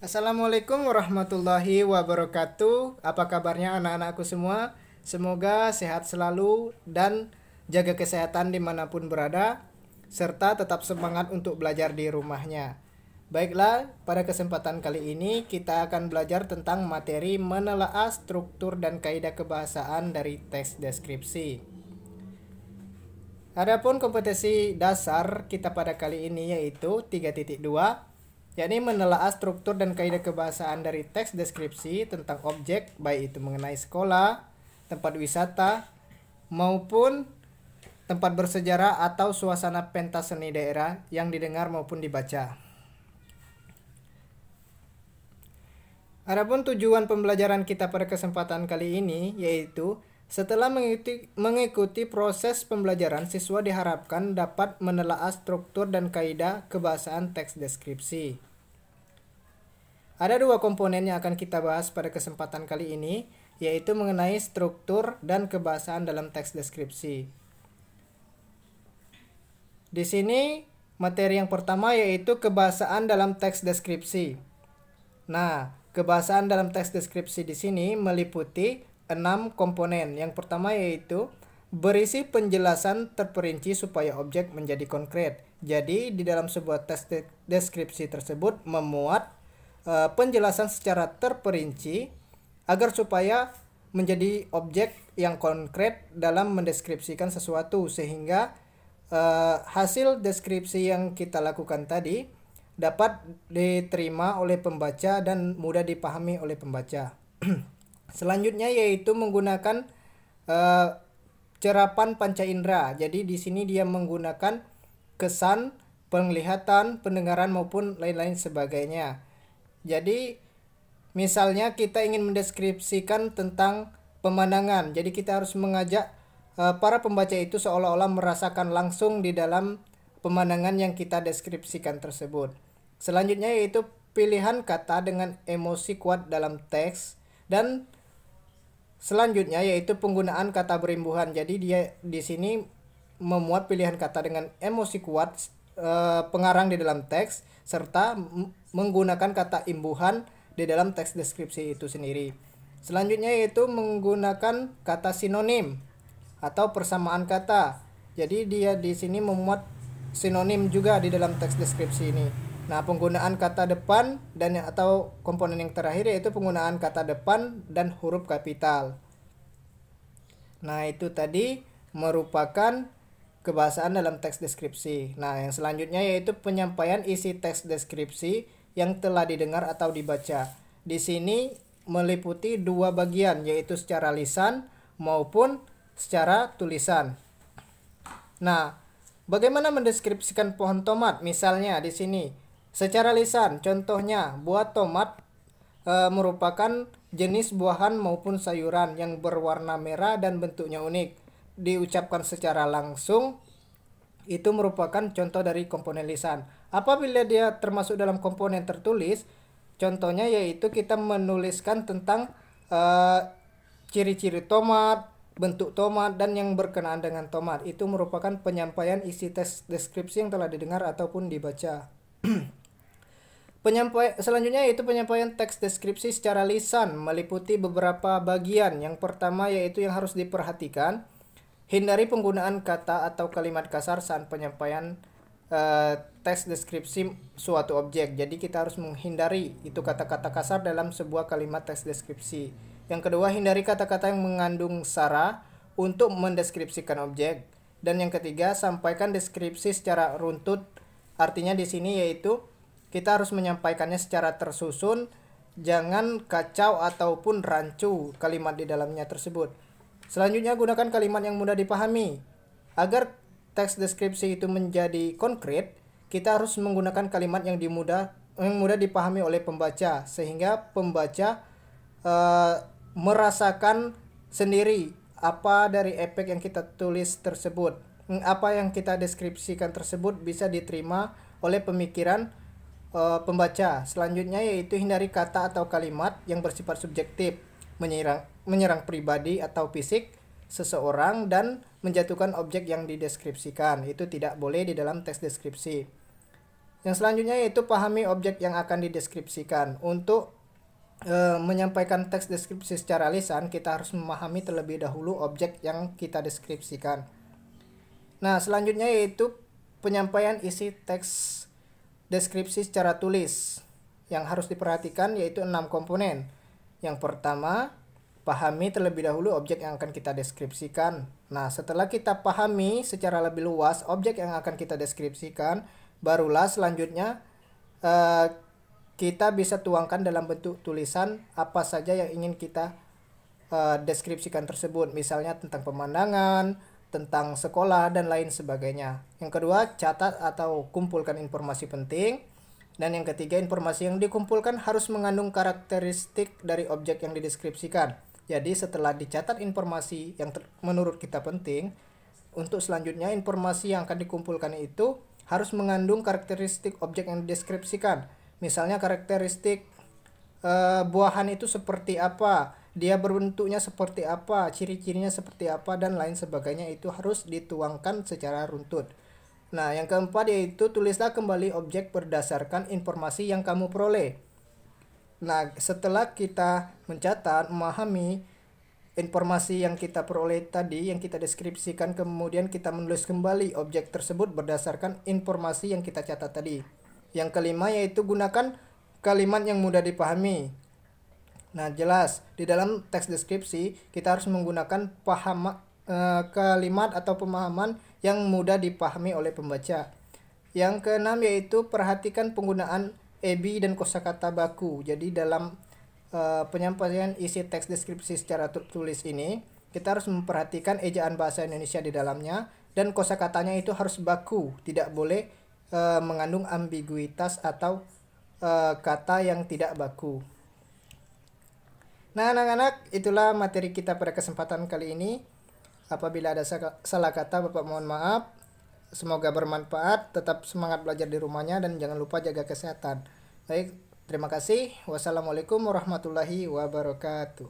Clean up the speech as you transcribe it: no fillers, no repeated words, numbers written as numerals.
Assalamualaikum warahmatullahi wabarakatuh. Apa kabarnya anak-anakku semua? Semoga sehat selalu dan jaga kesehatan dimanapun berada, serta tetap semangat untuk belajar di rumahnya. Baiklah, pada kesempatan kali ini kita akan belajar tentang materi menelaah struktur dan kaidah kebahasaan dari teks deskripsi. Adapun kompetensi dasar kita pada kali ini yaitu 3.2, yakni menelaah struktur dan kaidah kebahasaan dari teks deskripsi tentang objek, baik itu mengenai sekolah, tempat wisata, maupun tempat bersejarah atau suasana pentas seni daerah yang didengar maupun dibaca. Adapun tujuan pembelajaran kita pada kesempatan kali ini yaitu setelah mengikuti proses pembelajaran, siswa diharapkan dapat menelaah struktur dan kaidah kebahasaan teks deskripsi. Ada dua komponen yang akan kita bahas pada kesempatan kali ini, yaitu mengenai struktur dan kebahasaan dalam teks deskripsi. Di sini materi yang pertama yaitu kebahasaan dalam teks deskripsi. Nah, kebahasaan dalam teks deskripsi di sini meliputi 6 komponen. Yang pertama yaitu berisi penjelasan terperinci supaya objek menjadi konkret. Jadi di dalam sebuah teks deskripsi tersebut memuat penjelasan secara terperinci agar supaya menjadi objek yang konkret dalam mendeskripsikan sesuatu, sehingga hasil deskripsi yang kita lakukan tadi dapat diterima oleh pembaca dan mudah dipahami oleh pembaca. Selanjutnya yaitu menggunakan cerapan panca indera. Jadi di sini dia menggunakan kesan, penglihatan, pendengaran maupun lain-lain sebagainya. Jadi misalnya kita ingin mendeskripsikan tentang pemandangan. Jadi kita harus mengajak para pembaca itu seolah-olah merasakan langsung di dalam pemandangan yang kita deskripsikan tersebut. Selanjutnya yaitu pilihan kata dengan emosi kuat dalam teks, dan selanjutnya yaitu penggunaan kata berimbuhan. Jadi dia di sini memuat pilihan kata dengan emosi kuat pengarang di dalam teks, serta menggunakan kata imbuhan di dalam teks deskripsi itu sendiri. Selanjutnya yaitu menggunakan kata sinonim atau persamaan kata. Jadi dia di sini memuat sinonim juga di dalam teks deskripsi ini. Nah, penggunaan kata depan dan atau komponen yang terakhir yaitu penggunaan kata depan dan huruf kapital. Nah, itu tadi merupakan kebahasaan dalam teks deskripsi. Nah, yang selanjutnya yaitu penyampaian isi teks deskripsi yang telah didengar atau dibaca. Di sini meliputi dua bagian, yaitu secara lisan maupun secara tulisan. Nah, bagaimana mendeskripsikan pohon tomat? Misalnya di sini secara lisan, contohnya buah tomat merupakan jenis buahan maupun sayuran yang berwarna merah dan bentuknya unik. Diucapkan secara langsung itu merupakan contoh dari komponen lisan. Apabila dia termasuk dalam komponen tertulis, contohnya yaitu kita menuliskan tentang ciri-ciri tomat, bentuk tomat, dan yang berkenaan dengan tomat. Itu merupakan penyampaian isi teks deskripsi yang telah didengar ataupun dibaca. Selanjutnya yaitu penyampaian teks deskripsi secara lisan meliputi beberapa bagian. Yang pertama yaitu yang harus diperhatikan, hindari penggunaan kata atau kalimat kasar saat penyampaian teks deskripsi suatu objek. Jadi kita harus menghindari itu kata-kata kasar dalam sebuah kalimat teks deskripsi. Yang kedua, hindari kata-kata yang mengandung sara untuk mendeskripsikan objek. Dan yang ketiga, sampaikan deskripsi secara runtut. Artinya di sini yaitu kita harus menyampaikannya secara tersusun, jangan kacau ataupun rancu kalimat di dalamnya tersebut. Selanjutnya, gunakan kalimat yang mudah dipahami. Agar teks deskripsi itu menjadi konkret, kita harus menggunakan kalimat yang mudah dipahami oleh pembaca, sehingga pembaca merasakan sendiri apa dari efek yang kita tulis tersebut. Apa yang kita deskripsikan tersebut bisa diterima oleh pemikiran pembaca. Selanjutnya yaitu hindari kata atau kalimat yang bersifat subjektif, menyerang pribadi atau fisik seseorang, dan menjatuhkan objek yang dideskripsikan. Itu tidak boleh di dalam teks deskripsi. Yang selanjutnya yaitu pahami objek yang akan dideskripsikan. Untuk menyampaikan teks deskripsi secara lisan, kita harus memahami terlebih dahulu objek yang kita deskripsikan. Nah, selanjutnya yaitu penyampaian isi teks deskripsi secara tulis. Yang harus diperhatikan yaitu 6 komponen. Yang pertama, pahami terlebih dahulu objek yang akan kita deskripsikan. Nah, setelah kita pahami secara lebih luas objek yang akan kita deskripsikan, barulah selanjutnya kita bisa tuangkan dalam bentuk tulisan apa saja yang ingin kita deskripsikan tersebut. Misalnya tentang pemandangan, tentang sekolah, dan lain sebagainya. Yang kedua, catat atau kumpulkan informasi penting. Dan yang ketiga, informasi yang dikumpulkan harus mengandung karakteristik dari objek yang dideskripsikan. Jadi setelah dicatat informasi yang menurut kita penting, untuk selanjutnya informasi yang akan dikumpulkan itu harus mengandung karakteristik objek yang dideskripsikan. Misalnya karakteristik buahan itu seperti apa, dia berbentuknya seperti apa, ciri-cirinya seperti apa, dan lain sebagainya, itu harus dituangkan secara runtut. Nah, yang keempat yaitu tulislah kembali objek berdasarkan informasi yang kamu peroleh. Nah, setelah kita mencatat, memahami informasi yang kita peroleh tadi, yang kita deskripsikan, kemudian kita menulis kembali objek tersebut berdasarkan informasi yang kita catat tadi. Yang kelima yaitu gunakan kalimat yang mudah dipahami. Nah, jelas di dalam teks deskripsi kita harus menggunakan kalimat atau pemahaman yang mudah dipahami oleh pembaca. Yang keenam yaitu perhatikan penggunaan ebi dan kosakata baku. Jadi dalam penyampaian isi teks deskripsi secara tertulis ini, kita harus memperhatikan ejaan bahasa Indonesia di dalamnya, dan kosakatanya itu harus baku, tidak boleh mengandung ambiguitas atau kata yang tidak baku. Nah, anak-anak, itulah materi kita pada kesempatan kali ini. Apabila ada salah kata, Bapak mohon maaf. Semoga bermanfaat. Tetap semangat belajar di rumahnya dan jangan lupa jaga kesehatan. Baik, terima kasih. Wassalamualaikum warahmatullahi wabarakatuh.